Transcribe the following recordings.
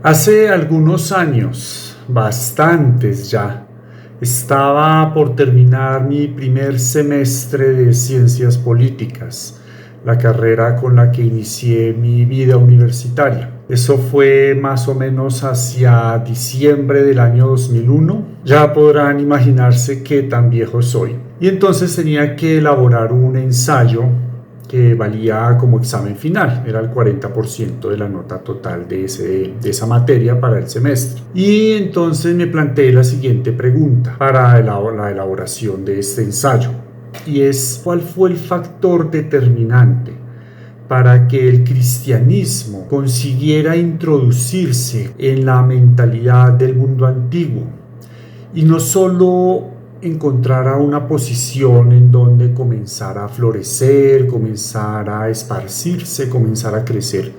Hace algunos años, bastantes ya, estaba por terminar mi primer semestre de Ciencias Políticas, la carrera con la que inicié mi vida universitaria. Eso fue más o menos hacia diciembre del año 2001. Ya podrán imaginarse qué tan viejo soy. Y entonces tenía que elaborar un ensayo que valía como examen final, era el 40% de la nota total de esa materia para el semestre. Y entonces me planteé la siguiente pregunta para la elaboración de este ensayo, y es: ¿cuál fue el factor determinante para que el cristianismo consiguiera introducirse en la mentalidad del mundo antiguo y no solo encontrara una posición en donde comenzara a florecer, comenzara a esparcirse, comenzara a crecer,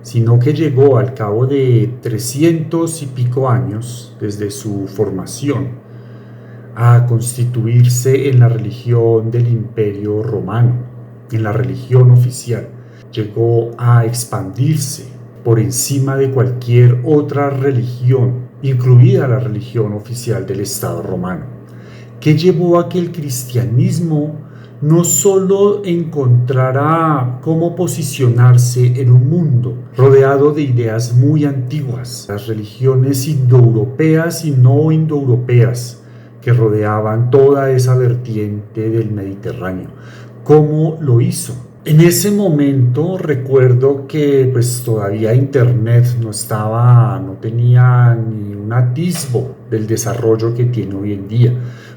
sino que llegó al cabo de 300 y pico años desde su formación a constituirse en la religión del Imperio Romano, en la religión oficial? Llegó a expandirse por encima de cualquier otra religión, incluida la religión oficial del Estado romano. ¿Qué llevó a que el cristianismo no solo encontrara cómo posicionarse en un mundo rodeado de ideas muy antiguas, las religiones indoeuropeas y no indoeuropeas que rodeaban toda esa vertiente del Mediterráneo? ¿Cómo lo hizo? En ese momento recuerdo que pues todavía internet no tenía ni un atisbo del desarrollo que tiene hoy en día.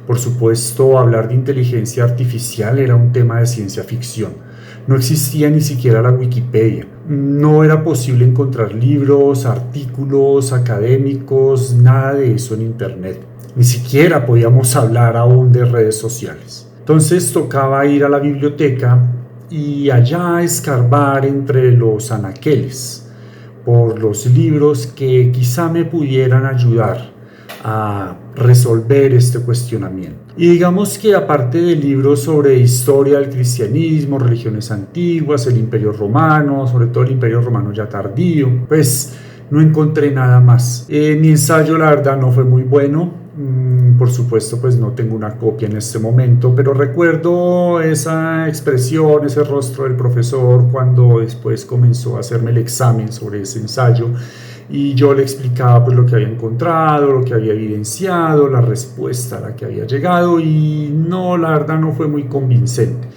Por supuesto, hablar de inteligencia artificial era un tema de ciencia ficción. No existía ni siquiera la Wikipedia. No era posible encontrar libros, artículos académicos, nada de eso en internet. Ni siquiera podíamos hablar aún de redes sociales. Entonces tocaba ir a la biblioteca y allá escarbar entre los anaqueles por los libros que quizá me pudieran ayudar a resolver este cuestionamiento. Y digamos que aparte de libros sobre historia del cristianismo, religiones antiguas, el Imperio Romano, sobre todo el Imperio Romano ya tardío, pues no encontré nada más. Mi ensayo, la verdad, no fue muy bueno. Por supuesto, pues no tengo una copia en este momento, pero recuerdo esa expresión, ese rostro del profesor cuando después comenzó a hacerme el examen sobre ese ensayo y yo le explicaba pues lo que había encontrado, lo que había evidenciado, la respuesta a la que había llegado, y no, la verdad no fue muy convincente.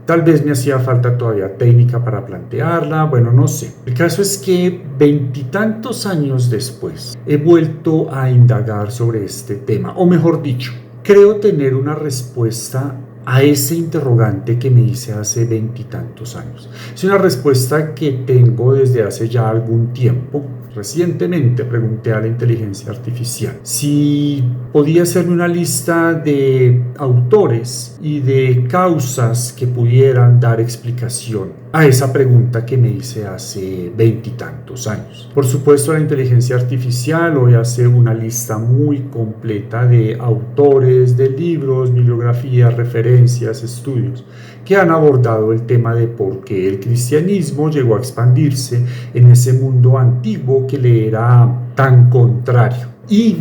Tal vez me hacía falta todavía técnica para plantearla, bueno, no sé. El caso es que veintitantos años después he vuelto a indagar sobre este tema, o mejor dicho, creo tener una respuesta a ese interrogante que me hice hace veintitantos años. Es una respuesta que tengo desde hace ya algún tiempo. Recientemente pregunté a la inteligencia artificial si podía hacerme una lista de autores y de causas que pudieran dar explicación a esa pregunta que me hice hace veintitantos años. Por supuesto, la inteligencia artificial hoy hace una lista muy completa de autores, de libros, bibliografías, referencias, estudios que han abordado el tema de por qué el cristianismo llegó a expandirse en ese mundo antiguo que le era tan contrario. Y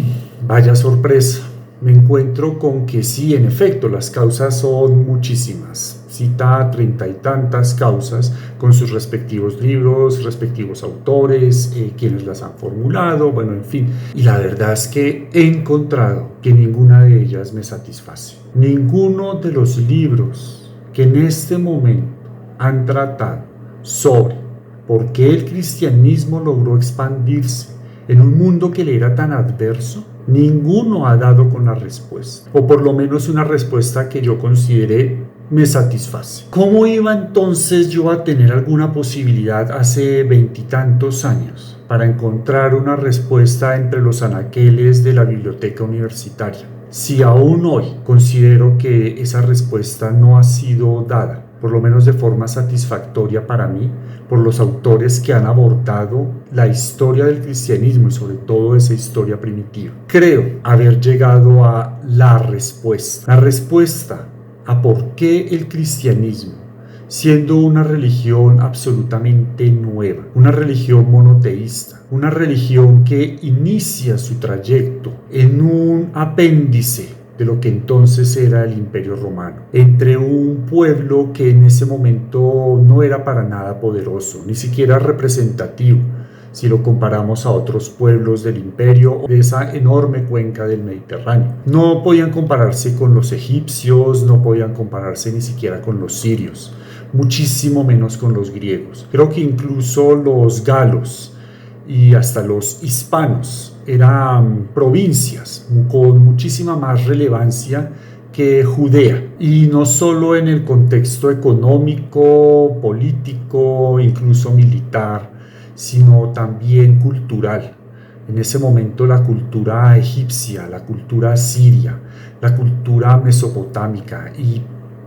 vaya sorpresa, me encuentro con que sí, en efecto, las causas son muchísimas. Cita 30 y tantas causas con sus respectivos libros, respectivos autores, quienes las han formulado, bueno, en fin. Y la verdad es que he encontrado que ninguna de ellas me satisface. Ninguno de los libros que en este momento han tratado sobre por qué el cristianismo logró expandirse en un mundo que le era tan adverso, ninguno ha dado con la respuesta, o por lo menos una respuesta que yo considere me satisface. ¿Cómo iba entonces yo a tener alguna posibilidad hace veintitantos años para encontrar una respuesta entre los anaqueles de la biblioteca universitaria, si aún hoy considero que esa respuesta no ha sido dada, por lo menos de forma satisfactoria para mí, por los autores que han abordado la historia del cristianismo y sobre todo esa historia primitiva? Creo haber llegado a la respuesta a por qué el cristianismo siendo una religión absolutamente nueva, una religión monoteísta, una religión que inicia su trayecto en un apéndice de lo que entonces era el Imperio Romano, entre un pueblo que en ese momento no era para nada poderoso, ni siquiera representativo, si lo comparamos a otros pueblos del imperio de esa enorme cuenca del Mediterráneo. No podían compararse con los egipcios, no podían compararse ni siquiera con los sirios, muchísimo menos con los griegos. Creo que incluso los galos y hasta los hispanos eran provincias con muchísima más relevancia que Judea, y no solo en el contexto económico, político, incluso militar, sino también cultural. En ese momento la cultura egipcia, la cultura siria, la cultura mesopotámica y,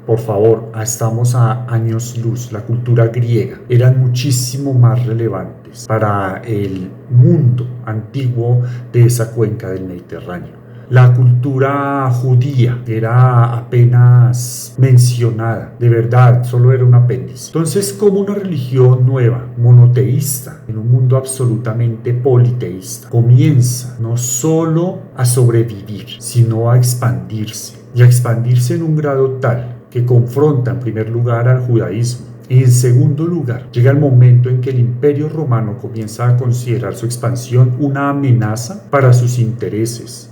por favor, estamos a años luz, la cultura griega, eran muchísimo más relevantes para el mundo antiguo de esa cuenca del Mediterráneo. La cultura judía era apenas mencionada, de verdad, solo era un apéndice. Entonces, como una religión nueva, monoteísta, en un mundo absolutamente politeísta, comienza no solo a sobrevivir, sino a expandirse, y a expandirse en un grado tal que confronta en primer lugar al judaísmo. En segundo lugar, llega el momento en que el Imperio Romano comienza a considerar su expansión una amenaza para sus intereses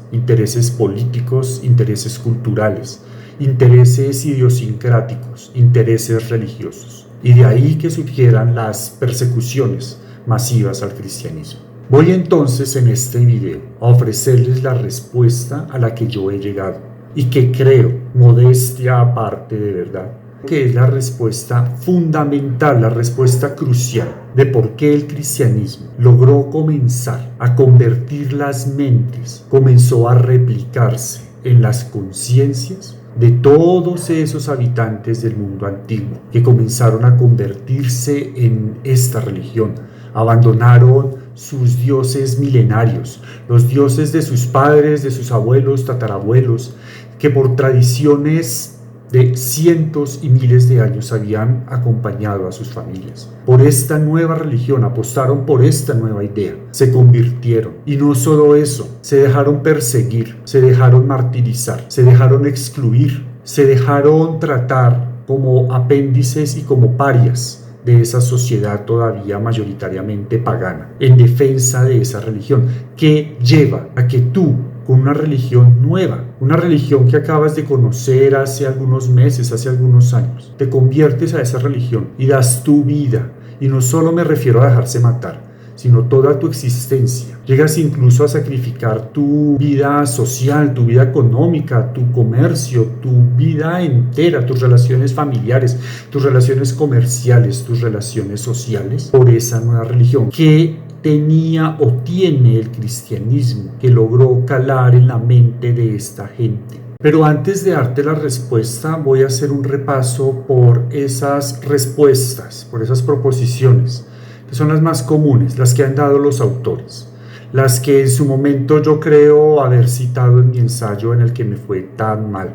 políticos, intereses culturales, intereses idiosincráticos, intereses religiosos. Y de ahí que surgieran las persecuciones masivas al cristianismo. Voy entonces en este video a ofrecerles la respuesta a la que yo he llegado y que creo, modestia aparte de verdad, que es la respuesta fundamental, la respuesta crucial de por qué el cristianismo logró comenzar a convertir las mentes, comenzó a replicarse en las conciencias de todos esos habitantes del mundo antiguo que comenzaron a convertirse en esta religión. Abandonaron sus dioses milenarios, los dioses de sus padres, de sus abuelos, tatarabuelos, que por tradiciones de cientos y miles de años habían acompañado a sus familias. Por esta nueva religión, apostaron por esta nueva idea, se convirtieron. Y no solo eso, se dejaron perseguir, se dejaron martirizar, se dejaron excluir, se dejaron tratar como apéndices y como parias de esa sociedad todavía mayoritariamente pagana, en defensa de esa religión, que lleva a que tú, con una religión nueva, una religión que acabas de conocer hace algunos meses, hace algunos años, te conviertes a esa religión y das tu vida, y no solo me refiero a dejarse matar, sino toda tu existencia. Llegas incluso a sacrificar tu vida social, tu vida económica, tu comercio, tu vida entera, tus relaciones familiares, tus relaciones comerciales, tus relaciones sociales, por esa nueva religión que tenía o tiene el cristianismo, que logró calar en la mente de esta gente. Pero antes de darte la respuesta, voy a hacer un repaso por esas respuestas, por esas proposiciones, que son las más comunes, las que han dado los autores, las que en su momento yo creo haber citado en mi ensayo en el que me fue tan mal,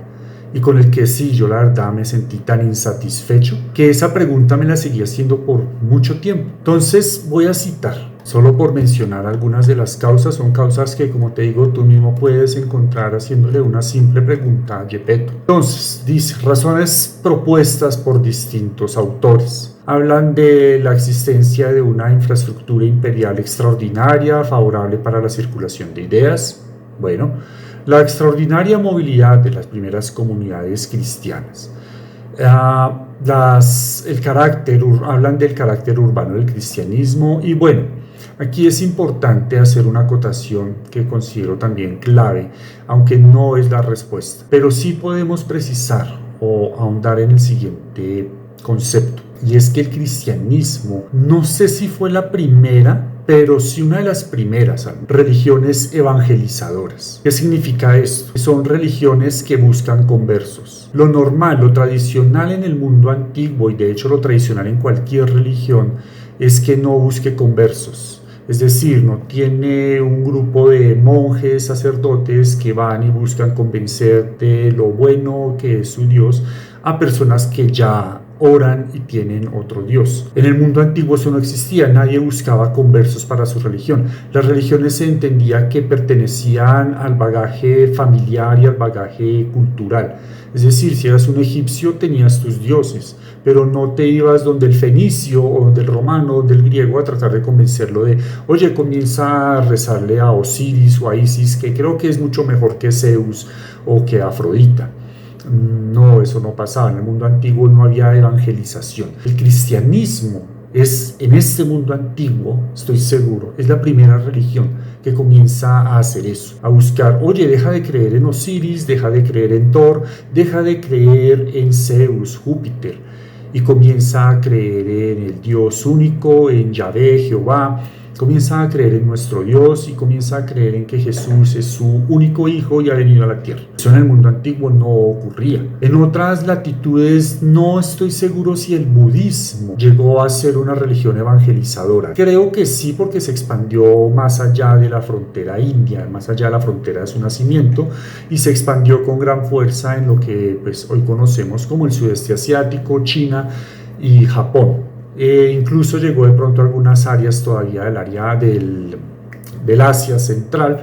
y con el que sí, yo la verdad me sentí tan insatisfecho, que esa pregunta me la seguí haciendo por mucho tiempo. Entonces voy a citar, solo por mencionar algunas de las causas. Son causas que, como te digo, tú mismo puedes encontrar haciéndole una simple pregunta a Gepetto. Entonces, dice, razones propuestas por distintos autores. Hablan de la existencia de una infraestructura imperial extraordinaria, favorable para la circulación de ideas. Bueno, la extraordinaria movilidad de las primeras comunidades cristianas. Hablan del carácter urbano del cristianismo. Y bueno, aquí es importante hacer una acotación que considero también clave, aunque no es la respuesta, pero sí podemos precisar o ahondar en el siguiente concepto, y es que el cristianismo, no sé si fue la primera, pero sí una de las primeras religiones evangelizadoras. ¿Qué significa esto? Son religiones que buscan conversos. Lo normal, lo tradicional en el mundo antiguo, y de hecho lo tradicional en cualquier religión, es que no busque conversos. Es decir, no tiene un grupo de monjes, sacerdotes que van y buscan convencer de lo bueno que es su Dios a personas que ya oran y tienen otro Dios. En el mundo antiguo eso no existía, nadie buscaba conversos para su religión. Las religiones se entendía que pertenecían al bagaje familiar y al bagaje cultural. Es decir, si eras un egipcio tenías tus dioses, pero no te ibas donde el fenicio o donde el romano o donde el griego a tratar de convencerlo de, oye, comienza a rezarle a Osiris o a Isis, que creo que es mucho mejor que Zeus o que Afrodita. No, eso no pasaba. En el mundo antiguo no había evangelización. El cristianismo es, en este mundo antiguo, estoy seguro, es la primera religión que comienza a hacer eso, a buscar, oye, deja de creer en Osiris, deja de creer en Thor, deja de creer en Zeus, Júpiter, y comienza a creer en el Dios único, en Yahvé, Jehová. Comienza a creer en nuestro Dios y comienza a creer en que Jesús es su único hijo y ha venido a la tierra. Eso en el mundo antiguo no ocurría. En otras latitudes no estoy seguro si el budismo llegó a ser una religión evangelizadora. Creo que sí, porque se expandió más allá de la frontera india, más allá de la frontera de su nacimiento, y se expandió con gran fuerza en lo que pues, hoy conocemos como el sudeste asiático, China y Japón. Incluso llegó de pronto a algunas áreas todavía del área del Asia central.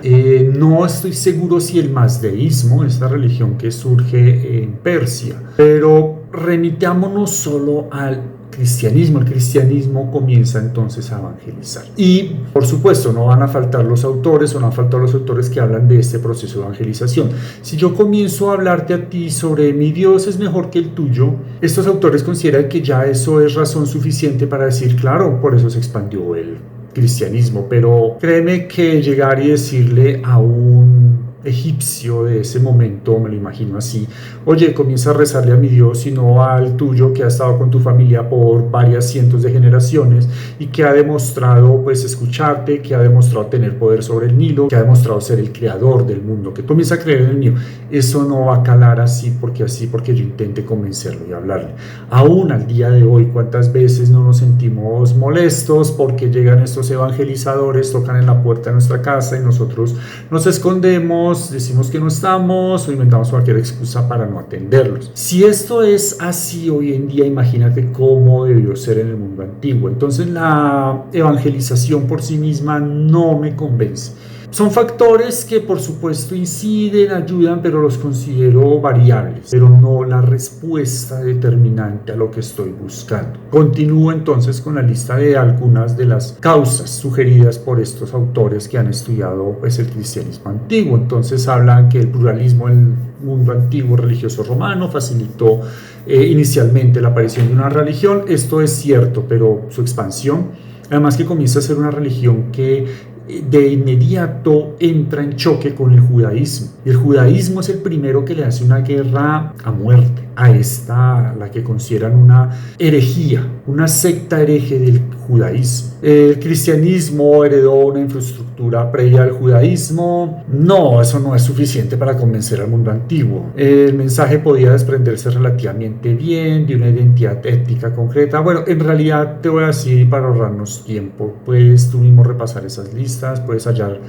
No estoy seguro si el mazdeísmo, esta religión que surge en Persia, pero remitámonos solo al cristianismo. El cristianismo comienza entonces a evangelizar. Y por supuesto no van a faltar los autores, o no van a faltar los autores que hablan de este proceso de evangelización. Si yo comienzo a hablarte a ti sobre mi Dios es mejor que el tuyo, estos autores consideran que ya eso es razón suficiente para decir, claro, por eso se expandió el cristianismo. Pero créeme que llegar y decirle a un egipcio de ese momento, me lo imagino así, oye, comienza a rezarle a mi Dios y no al tuyo que ha estado con tu familia por varias cientos de generaciones y que ha demostrado pues escucharte, que ha demostrado tener poder sobre el Nilo, que ha demostrado ser el creador del mundo, que comienza a creer en el mío. Eso no va a calar así porque yo intente convencerlo y hablarle. Aún al día de hoy, ¿cuántas veces no nos sentimos molestos porque llegan estos evangelizadores, tocan en la puerta de nuestra casa y nosotros nos escondemos, decimos que no estamos o inventamos cualquier excusa para no atenderlos? Si esto es así hoy en día, imagínate cómo debió ser en el mundo antiguo. Entonces la evangelización por sí misma no me convence. Son factores que por supuesto inciden, ayudan, pero los considero variables, pero no la respuesta determinante a lo que estoy buscando. Continúo entonces con la lista de algunas de las causas sugeridas por estos autores que han estudiado pues, el cristianismo antiguo. Entonces hablan que el pluralismo en el mundo antiguo religioso romano facilitó inicialmente la aparición de una religión. Esto es cierto, pero su expansión, además que comienza a ser una religión que de inmediato entra en choque con el judaísmo. Y el judaísmo es el primero que le hace una guerra a muerte a esta, la que consideran una herejía, una secta hereje del judaísmo. El cristianismo heredó una infraestructura previa al judaísmo. No, eso no es suficiente para convencer al mundo antiguo. El mensaje podía desprenderse relativamente bien de una identidad étnica concreta. Bueno, en realidad te voy a decir, para ahorrarnos tiempo, puedes tú mismo repasar esas listas, puedes hallar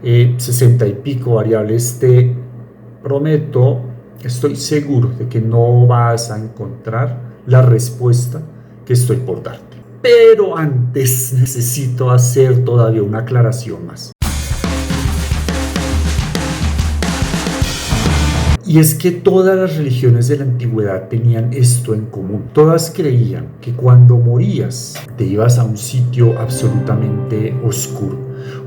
60 y pico variables. Te prometo, estoy seguro de que no vas a encontrar la respuesta que estoy por darte. Pero antes necesito hacer todavía una aclaración más. Y es que todas las religiones de la antigüedad tenían esto en común. Todas creían que cuando morías te ibas a un sitio absolutamente oscuro,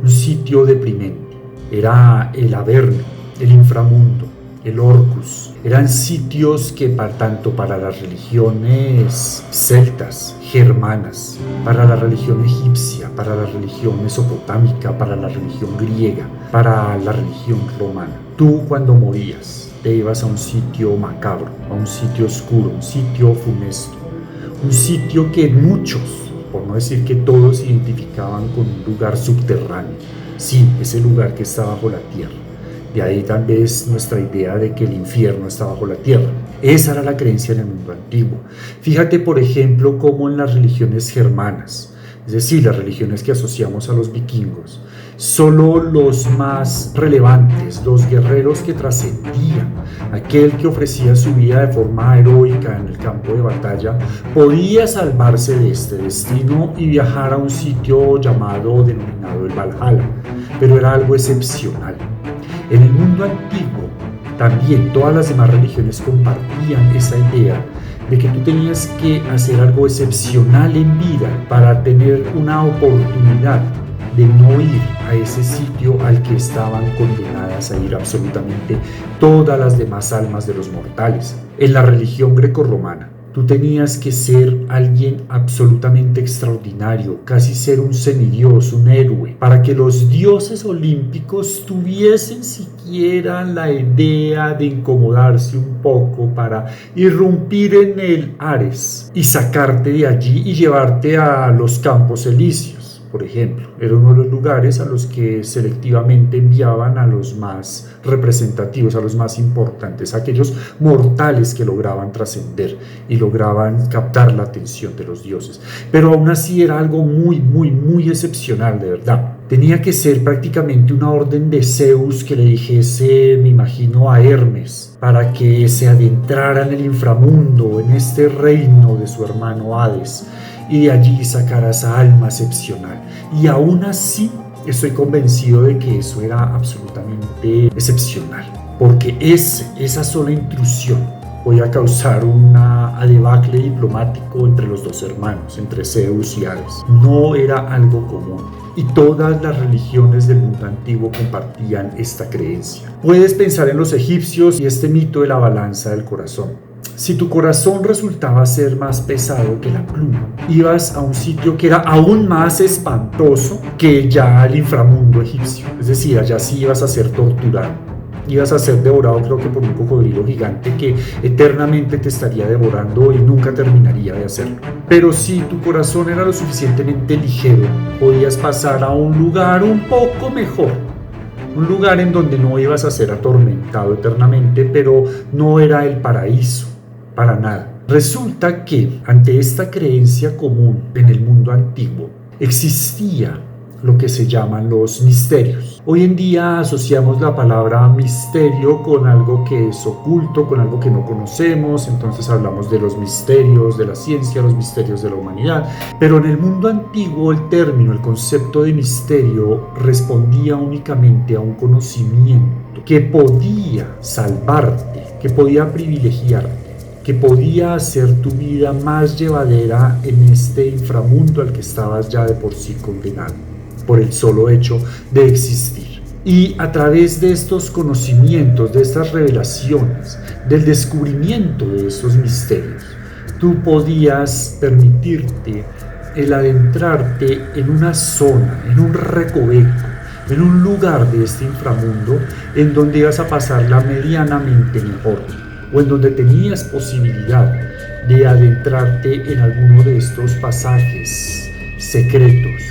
un sitio deprimente. Era el Averno, el inframundo, el Orcus. Eran sitios que tanto para las religiones celtas, germanas, para la religión egipcia, para la religión mesopotámica, para la religión griega, para la religión romana. Tú cuando morías te ibas a un sitio macabro, a un sitio oscuro, un sitio funesto, un sitio que muchos, por no decir que todos, identificaban con un lugar subterráneo. Sí, ese lugar que está bajo la tierra. De ahí tal vez nuestra idea de que el infierno está bajo la tierra. Esa era la creencia en el mundo antiguo. Fíjate, por ejemplo, cómo en las religiones germanas, es decir, las religiones que asociamos a los vikingos, Solo los más relevantes, los guerreros que trascendían, aquel que ofrecía su vida de forma heroica en el campo de batalla, podía salvarse de este destino y viajar a un sitio denominado el Valhalla, pero era algo excepcional. En el mundo antiguo, también todas las demás religiones compartían esa idea de que tú tenías que hacer algo excepcional en vida para tener una oportunidad de no ir a ese sitio al que estaban condenadas a ir absolutamente todas las demás almas de los mortales. En la religión grecorromana, tú tenías que ser alguien absolutamente extraordinario, casi ser un semidios, un héroe, para que los dioses olímpicos tuviesen siquiera la idea de incomodarse un poco para irrumpir en el Ares y sacarte de allí y llevarte a los Campos Elíseos. Por ejemplo, era uno de los lugares a los que selectivamente enviaban a los más representativos, a los más importantes, a aquellos mortales que lograban trascender y lograban captar la atención de los dioses. Pero aún así era algo muy excepcional, de verdad. Tenía que ser prácticamente una orden de Zeus que le dijese, me imagino, a Hermes, para que se adentrara en el inframundo, en este reino de su hermano Hades, y de allí sacar a esa alma excepcional. Y aún así estoy convencido de que eso era absolutamente excepcional, porque esa sola intrusión podía causar una debacle diplomático entre los dos hermanos, entre Zeus y Hades. No era algo común. Y todas las religiones del mundo antiguo compartían esta creencia. Puedes pensar en los egipcios y este mito de la balanza del corazón. Si tu corazón resultaba ser más pesado que la pluma, ibas a un sitio que era aún más espantoso que ya el inframundo egipcio. Es decir, allá sí ibas a ser torturado. Ibas a ser devorado, creo que por un cocodrilo gigante que eternamente te estaría devorando y nunca terminaría de hacerlo. Pero si tu corazón era lo suficientemente ligero, podías pasar a un lugar un poco mejor. Un lugar en donde no ibas a ser atormentado eternamente, pero no era el paraíso, para nada. Resulta que ante esta creencia común en el mundo antiguo existía lo que se llaman los misterios. Hoy en día asociamos la palabra misterio con algo que es oculto, con algo que no conocemos, entonces hablamos de los misterios de la ciencia, los misterios de la humanidad, pero en el mundo antiguo el término, el concepto de misterio respondía únicamente a un conocimiento que podía salvarte, que podía privilegiarte, que podía hacer tu vida más llevadera en este inframundo al que estabas ya de por sí condenado, por el solo hecho de existir. Y a través de estos conocimientos, de estas revelaciones, del descubrimiento de estos misterios, tú podías permitirte el adentrarte en una zona, en un recoveco, en un lugar de este inframundo en donde ibas a pasarla medianamente mejor, o en donde tenías posibilidad de adentrarte en alguno de estos pasajes secretos,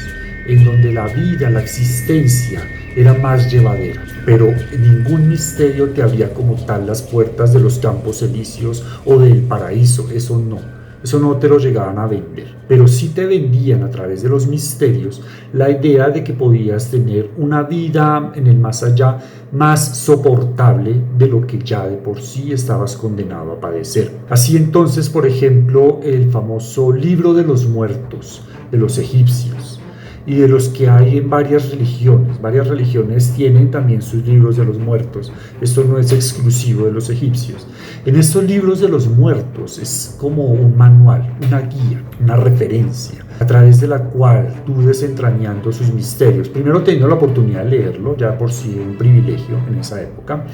en donde la vida, la existencia era más llevadera. Pero ningún misterio te abría como tal las puertas de los Campos Elíseos o del paraíso, eso no te lo llegaban a vender, pero sí te vendían a través de los misterios la idea de que podías tener una vida en el más allá más soportable de lo que ya de por sí estabas condenado a padecer. Así entonces, por ejemplo, el famoso libro de los muertos de los egipcios y de los que hay en varias religiones tienen también sus libros de los muertos. Esto no es exclusivo de los egipcios. En estos libros de los muertos es como un manual, una guía, una referencia, a través de la cual tú desentrañando sus misterios, primero teniendo la oportunidad de leerlo, ya por sí un privilegio en esa época,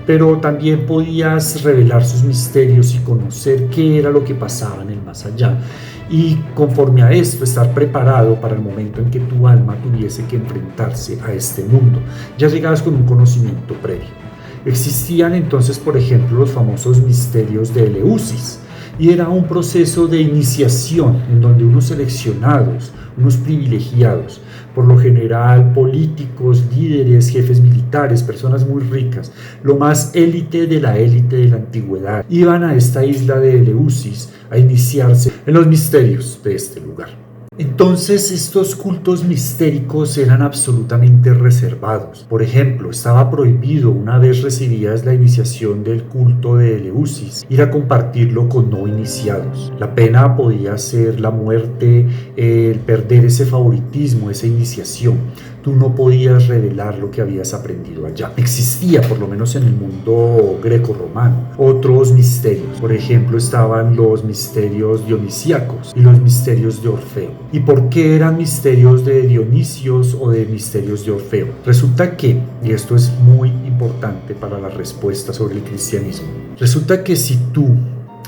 pero también podías revelar sus misterios y conocer qué era lo que pasaba en el más allá. Y conforme a esto, estar preparado para el momento en que tu alma tuviese que enfrentarse a este mundo. Ya llegabas con un conocimiento previo. Existían entonces, por ejemplo, los famosos misterios de Eleusis, y era un proceso de iniciación en donde unos seleccionados, unos privilegiados, por lo general políticos, líderes, jefes militares, personas muy ricas, lo más élite de la antigüedad, iban a esta isla de Eleusis a iniciarse en los misterios de este lugar. Entonces estos cultos mistéricos eran absolutamente reservados. Por ejemplo, estaba prohibido, una vez recibías la iniciación del culto de Eleusis, ir a compartirlo con no iniciados. La pena podía ser la muerte, el perder ese favoritismo, esa iniciación. Tú no podías revelar lo que habías aprendido allá. Existía, por lo menos en el mundo greco-romano, otros misterios. Por ejemplo, estaban los misterios dionisíacos y los misterios de Orfeo. ¿Y por qué eran misterios de Dionisios o de misterios de Orfeo? Resulta que, y esto es muy importante para la respuesta sobre el cristianismo, resulta que si tú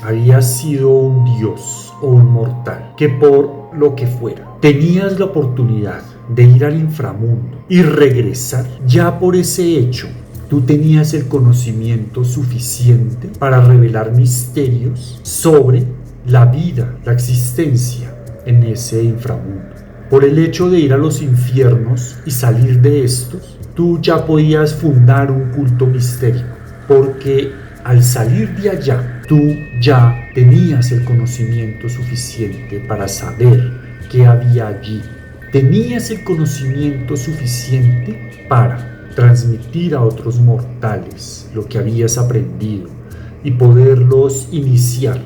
habías sido un dios o un mortal, que por lo que fuera, tenías la oportunidad de ir al inframundo y regresar, ya por ese hecho tú tenías el conocimiento suficiente para revelar misterios sobre la vida, la existencia en ese inframundo. Por el hecho de ir a los infiernos y salir de estos, tú ya podías fundar un culto mistérico, porque al salir de allá, tú ya tenías el conocimiento suficiente para saber qué había allí. Tenías el conocimiento suficiente para transmitir a otros mortales lo que habías aprendido y poderlos iniciar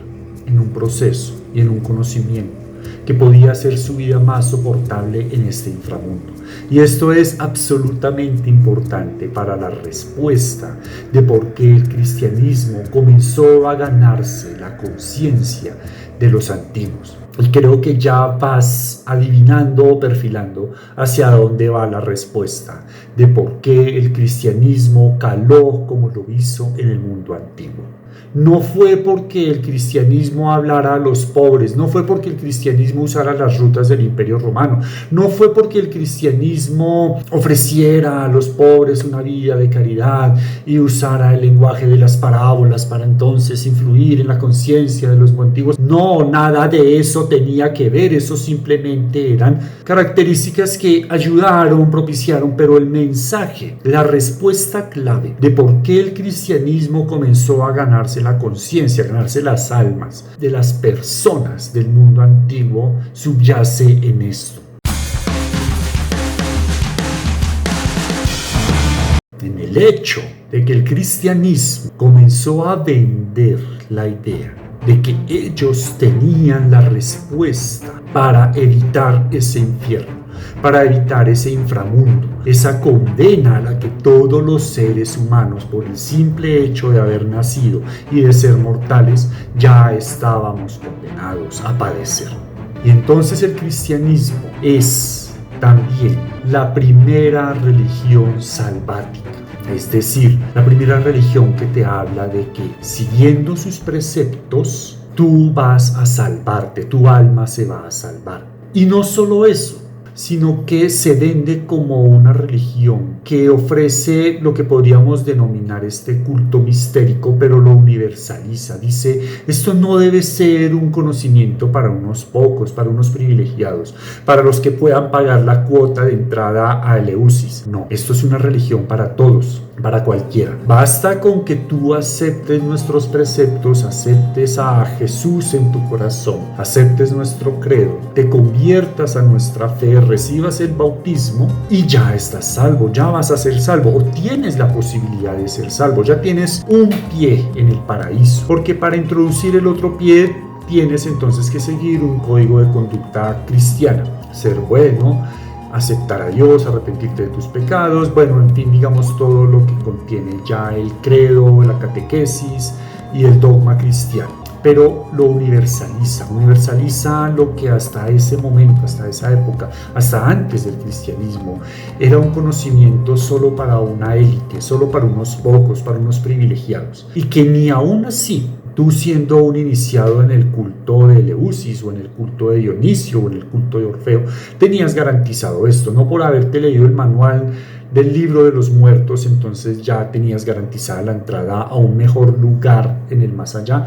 en un proceso y en un conocimiento que podía hacer su vida más soportable en este inframundo. Y esto es absolutamente importante para la respuesta de por qué el cristianismo comenzó a ganarse la conciencia de los antiguos. Y creo que ya vas adivinando o perfilando hacia dónde va la respuesta de por qué el cristianismo caló como lo hizo en el mundo antiguo. No fue porque el cristianismo hablara a los pobres, no fue porque el cristianismo usara las rutas del Imperio Romano, no fue porque el cristianismo ofreciera a los pobres una vida de caridad y usara el lenguaje de las parábolas para entonces influir en la conciencia de los antiguos. No, nada de eso tenía que ver, eso simplemente eran características que ayudaron, propiciaron, pero el mensaje, la respuesta clave de por qué el cristianismo comenzó a ganarse la conciencia, ganarse las almas de las personas del mundo antiguo, subyace en esto. En el hecho de que el cristianismo comenzó a vender la idea de que ellos tenían la respuesta para evitar ese infierno, para evitar ese inframundo, esa condena a la que todos los seres humanos, por el simple hecho de haber nacido y de ser mortales, ya estábamos condenados a padecer. Y entonces el cristianismo es también la primera religión salvática. Es decir, la primera religión que te habla de que siguiendo sus preceptos, tú vas a salvarte, tu alma se va a salvar. Y no solo eso, sino que se vende como una religión que ofrece lo que podríamos denominar este culto mistérico, pero lo universaliza. Dice, esto no debe ser un conocimiento para unos pocos, para unos privilegiados, para los que puedan pagar la cuota de entrada a Eleusis. No, esto es una religión para todos, para cualquiera. Basta con que tú aceptes nuestros preceptos, aceptes a Jesús en tu corazón, aceptes nuestro credo, te conviertas a nuestra fe, recibas el bautismo y ya estás salvo, ya vas a ser salvo o tienes la posibilidad de ser salvo, ya tienes un pie en el paraíso, porque para introducir el otro pie tienes entonces que seguir un código de conducta cristiana, ser bueno, aceptar a Dios, arrepentirte de tus pecados, bueno, en fin, digamos todo lo que contiene ya el credo, la catequesis y el dogma cristiano. Pero lo universaliza lo que hasta ese momento, hasta esa época, hasta antes del cristianismo, era un conocimiento solo para una élite, solo para unos pocos, para unos privilegiados, y que ni aún así, tú siendo un iniciado en el culto de Eleusis o en el culto de Dionisio o en el culto de Orfeo, tenías garantizado esto, no por haberte leído el manual del libro de los muertos, entonces ya tenías garantizada la entrada a un mejor lugar en el más allá.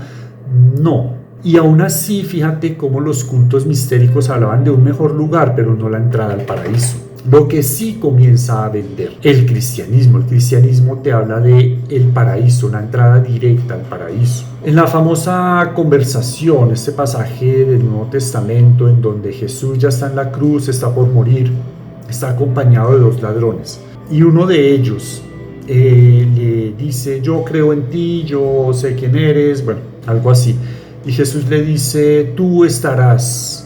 No, y aún así fíjate cómo los cultos mistéricos hablaban de un mejor lugar, pero no la entrada al paraíso. Lo que sí comienza a vender el cristianismo. El cristianismo te habla de el paraíso, la entrada directa al paraíso. En la famosa conversación, este pasaje del Nuevo Testamento en donde Jesús ya está en la cruz, está por morir, está acompañado de dos ladrones. Y uno de ellos le dice, yo creo en ti, yo sé quién eres, bueno, algo así. Y Jesús le dice, tú estarás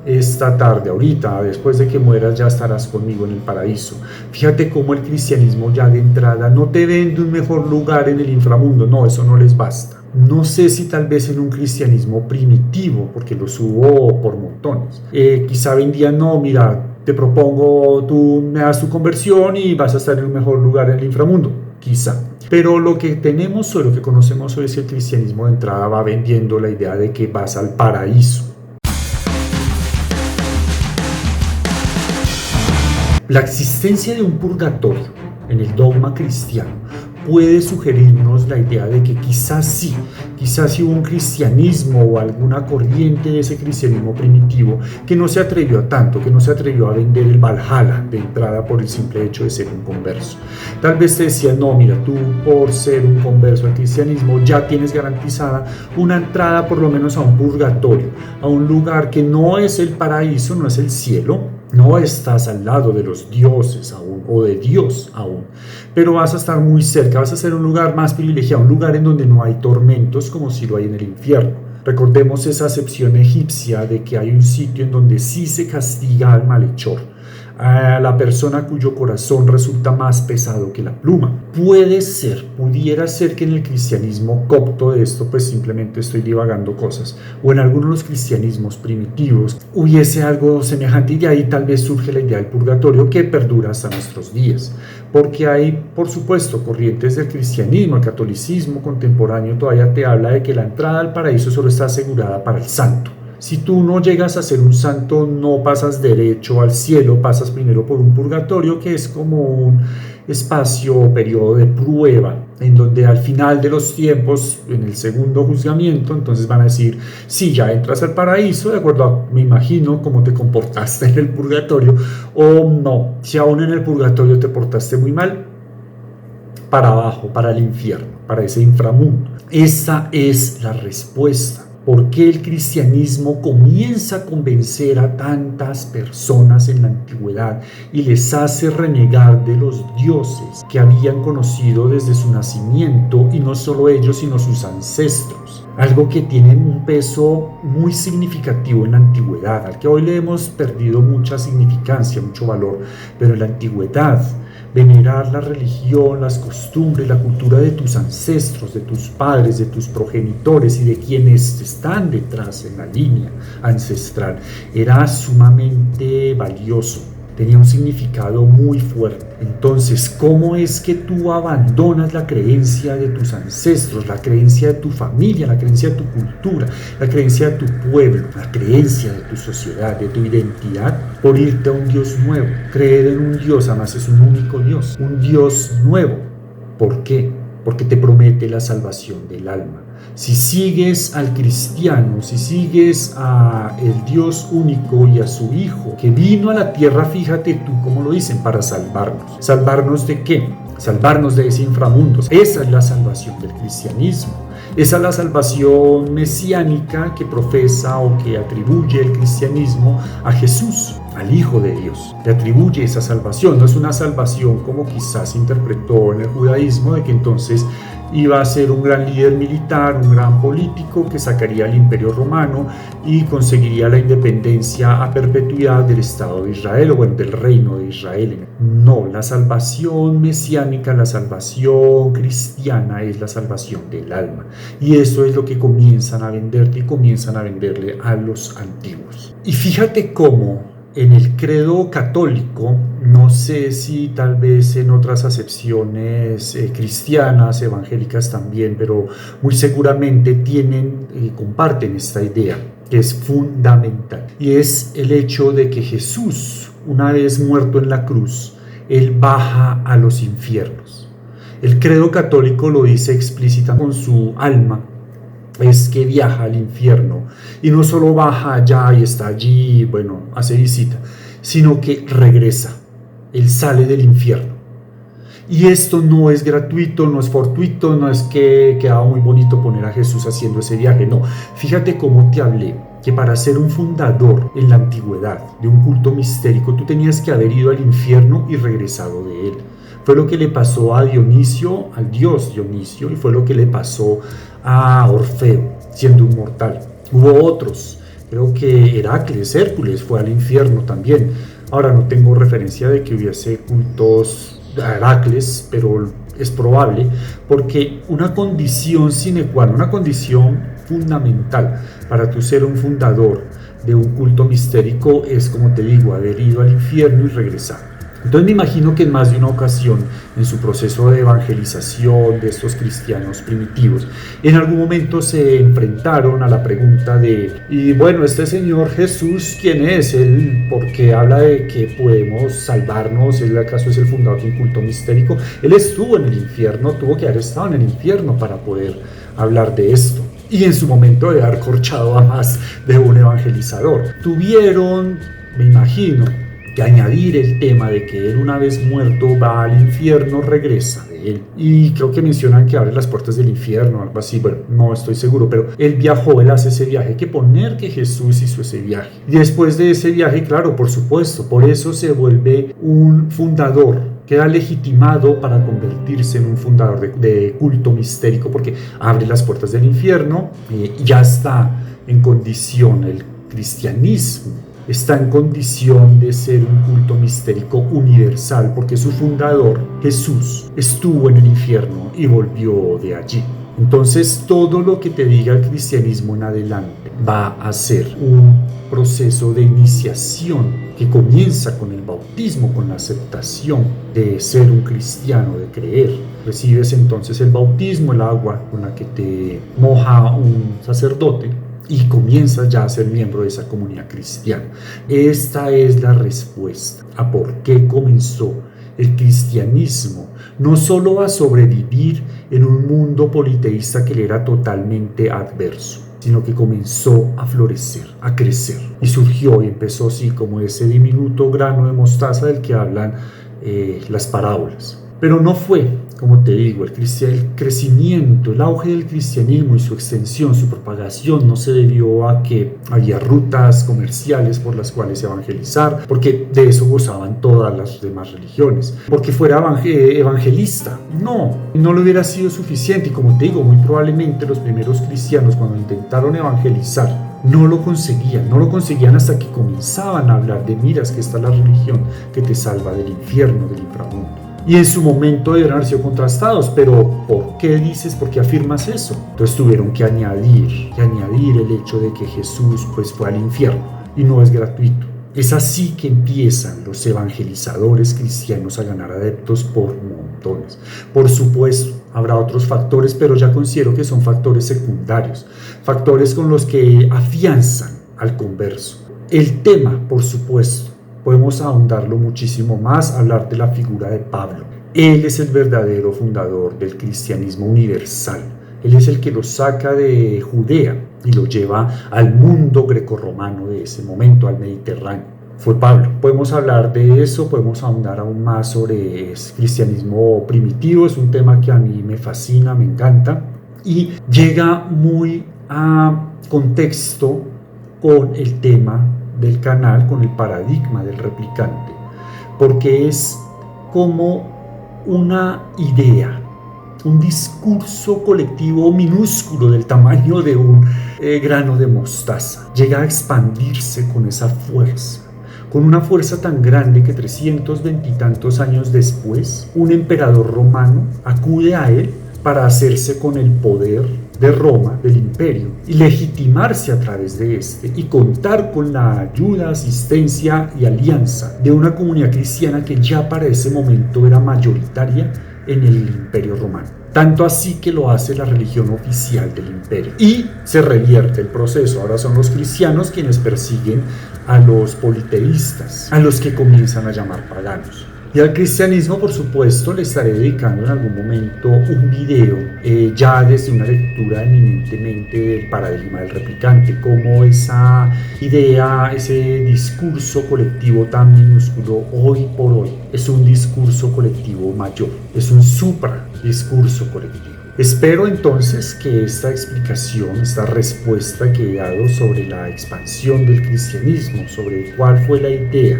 esta tarde, ahorita, después de que mueras, ya estarás conmigo en el paraíso. Fíjate cómo el cristianismo ya de entrada no te vende un mejor lugar en el inframundo, no, eso no les basta. No sé si tal vez en un cristianismo primitivo, porque los hubo por montones, quizá vendían, no, mira, te propongo, tú me das tu conversión y vas a estar en un mejor lugar en el inframundo, quizá. Pero lo que tenemos hoy, lo que conocemos hoy es que el cristianismo de entrada va vendiendo la idea de que vas al paraíso. La existencia de un purgatorio en el dogma cristiano puede sugerirnos la idea de que quizás hubo un cristianismo o alguna corriente de ese cristianismo primitivo que no se atrevió a tanto, que no se atrevió a vender el Valhalla de entrada por el simple hecho de ser un converso. Tal vez te decían, no, mira, tú por ser un converso al cristianismo ya tienes garantizada una entrada por lo menos a un purgatorio, a un lugar que no es el paraíso, no es el cielo, no estás al lado de los dioses aún, o de Dios aún, pero vas a estar muy cerca, vas a ser un lugar más privilegiado, un lugar en donde no hay tormentos como si lo hay en el infierno. Recordemos esa acepción egipcia de que hay un sitio en donde sí se castiga al malhechor, a la persona cuyo corazón resulta más pesado que la pluma. Pudiera ser que en el cristianismo copto de esto, pues simplemente estoy divagando cosas, o en algunos de los cristianismos primitivos hubiese algo semejante y de ahí tal vez surge la idea del purgatorio que perdura hasta nuestros días, porque hay, por supuesto, corrientes del cristianismo, el catolicismo contemporáneo todavía te habla de que la entrada al paraíso solo está asegurada para el santo. Si tú no llegas a ser un santo, no pasas derecho al cielo, pasas primero por un purgatorio que es como un espacio o periodo de prueba, en donde al final de los tiempos, en el segundo juzgamiento, entonces van a decir, sí, ya entras al paraíso, de acuerdo a, me imagino, cómo te comportaste en el purgatorio, o no, si aún en el purgatorio te portaste muy mal, para abajo, para el infierno, para ese inframundo. Esa es la respuesta. ¿Por qué el cristianismo comienza a convencer a tantas personas en la antigüedad y les hace renegar de los dioses que habían conocido desde su nacimiento, y no solo ellos, sino sus ancestros? Algo que tiene un peso muy significativo en la antigüedad, al que hoy le hemos perdido mucha significancia, mucho valor, pero en la antigüedad, venerar la religión, las costumbres, la cultura de tus ancestros, de tus padres, de tus progenitores y de quienes están detrás en la línea ancestral era sumamente valioso, tenía un significado muy fuerte. Entonces, ¿cómo es que tú abandonas la creencia de tus ancestros, la creencia de tu familia, la creencia de tu cultura, la creencia de tu pueblo, la creencia de tu sociedad, de tu identidad, por irte a un Dios nuevo? Creer en un Dios, además es un único Dios, un Dios nuevo. ¿Por qué? Porque te promete la salvación del alma. Si sigues al cristiano, si sigues a el Dios único y a su Hijo, que vino a la tierra, fíjate tú cómo lo dicen, para salvarnos. ¿Salvarnos de qué? Salvarnos de ese inframundo. Esa es la salvación del cristianismo. Esa es la salvación mesiánica que profesa o que atribuye el cristianismo a Jesús, al Hijo de Dios. Le atribuye esa salvación. No es una salvación como quizás se interpretó en el judaísmo, de que entonces iba a ser un gran líder militar, un gran político que sacaría al Imperio Romano y conseguiría la independencia a perpetuidad del Estado de Israel, o bueno, del reino de Israel. No, la salvación mesiánica, la salvación cristiana es la salvación del alma. Y eso es lo que comienzan a venderte y comienzan a venderle a los antiguos. Y fíjate cómo en el credo católico, no sé si tal vez en otras acepciones cristianas, evangélicas también, pero muy seguramente comparten esta idea, que es fundamental, y es el hecho de que Jesús, una vez muerto en la cruz, Él baja a los infiernos. El credo católico lo dice explícita con su alma, es que viaja al infierno, y no solo baja allá y está allí, bueno, hace visita, sino que regresa. él sale del infierno. Y esto no es gratuito, no es fortuito, no es que quedaba muy bonito poner a Jesús haciendo ese viaje, no. Fíjate cómo te hablé, que para ser un fundador en la antigüedad de un culto mistérico, tú tenías que haber ido al infierno y regresado de él. Fue lo que le pasó a Dionisio, al dios Dionisio, y fue lo que le pasó a Orfeo, siendo un mortal. Hubo otros, creo que Heracles, Hércules fue al infierno también. Ahora no tengo referencia de que hubiese cultos a Heracles, pero es probable, porque una condición sine qua non, una condición fundamental para tú ser un fundador de un culto mistérico es, como te digo, haber ido al infierno y regresar. Entonces me imagino que en más de una ocasión, en su proceso de evangelización de estos cristianos primitivos, en algún momento se enfrentaron a la pregunta de, y bueno, este Señor Jesús, ¿quién es? Él, porque habla de que podemos salvarnos, ¿él acaso es el fundador de un culto mistérico? Él estuvo en el infierno, tuvo que haber estado en el infierno para poder hablar de esto. Y en su momento de haber corchado a más de un evangelizador. Tuvieron, me imagino, que añadir el tema de que él, una vez muerto, va al infierno, regresa de él. Y creo que mencionan que abre las puertas del infierno, algo así. Bueno, no estoy seguro, pero él viajó, él hace ese viaje. Hay que poner que Jesús hizo ese viaje. Y después de ese viaje, claro, por supuesto, por eso se vuelve un fundador. Queda legitimado para convertirse en un fundador de culto mistérico, porque abre las puertas del infierno, ya está en condición el cristianismo. Está en condición de ser un culto mistérico universal, porque su fundador, Jesús, estuvo en el infierno y volvió de allí. Entonces, todo lo que te diga el cristianismo en adelante va a ser un proceso de iniciación que comienza con el bautismo, con la aceptación de ser un cristiano, de creer. Recibes entonces el bautismo, el agua con la que te moja un sacerdote, y comienzas ya a ser miembro de esa comunidad cristiana. Esta es la respuesta a por qué comenzó el cristianismo, no solo a sobrevivir en un mundo politeísta que le era totalmente adverso, sino que comenzó a florecer, a crecer, y surgió y empezó así como ese diminuto grano de mostaza del que hablan las parábolas. Pero no fue, como te digo, el crecimiento, el auge del cristianismo y su extensión, su propagación no se debió a que había rutas comerciales por las cuales evangelizar, porque de eso gozaban todas las demás religiones, porque fuera evangelista. No lo hubiera sido suficiente, y como te digo, muy probablemente los primeros cristianos, cuando intentaron evangelizar, no lo conseguían hasta que comenzaban a hablar de, miras que esta es la religión que te salva del infierno, del inframundo. Y en su momento deben haber sido contrastados, pero ¿por qué dices, por qué afirmas eso? Entonces tuvieron que añadir el hecho de que Jesús pues fue al infierno, y no es gratuito. Es así que empiezan los evangelizadores cristianos a ganar adeptos por montones. Por supuesto, habrá otros factores, pero ya considero que son factores secundarios, factores con los que afianzan al converso. El tema, por supuesto, podemos ahondarlo muchísimo más, hablar de la figura de Pablo. Él es el verdadero fundador del cristianismo universal. Él es el que lo saca de Judea y lo lleva al mundo grecorromano de ese momento, al Mediterráneo. Fue Pablo. Podemos hablar de eso, podemos ahondar aún más sobre el cristianismo primitivo. Es un tema que a mí me fascina, me encanta, y llega muy a contexto con el tema del canal, con el paradigma del replicante, porque es como una idea, un discurso colectivo minúsculo del tamaño de un grano de mostaza. Llega a expandirse con esa fuerza, con una fuerza tan grande que 320 y tantos años después, un emperador romano acude a él para hacerse con el poder de Roma, del imperio, y legitimarse a través de este, y contar con la ayuda, asistencia y alianza de una comunidad cristiana que ya para ese momento era mayoritaria en el imperio romano. Tanto así que lo hace la religión oficial del imperio. Y se revierte el proceso. Ahora son los cristianos quienes persiguen a los politeístas, a los que comienzan a llamar paganos. Y al cristianismo, por supuesto, le estaré dedicando en algún momento un video, ya desde una lectura eminentemente del paradigma del replicante, cómo esa idea, ese discurso colectivo tan minúsculo hoy por hoy es un discurso colectivo mayor, es un supra discurso colectivo. Espero entonces que esta explicación, esta respuesta que he dado sobre la expansión del cristianismo, sobre cuál fue la idea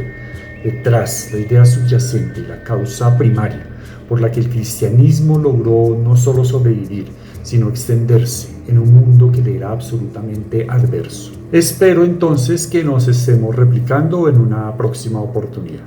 detrás, la idea subyacente, la causa primaria por la que el cristianismo logró no solo sobrevivir, sino extenderse en un mundo que le era absolutamente adverso. Espero entonces que nos estemos replicando en una próxima oportunidad.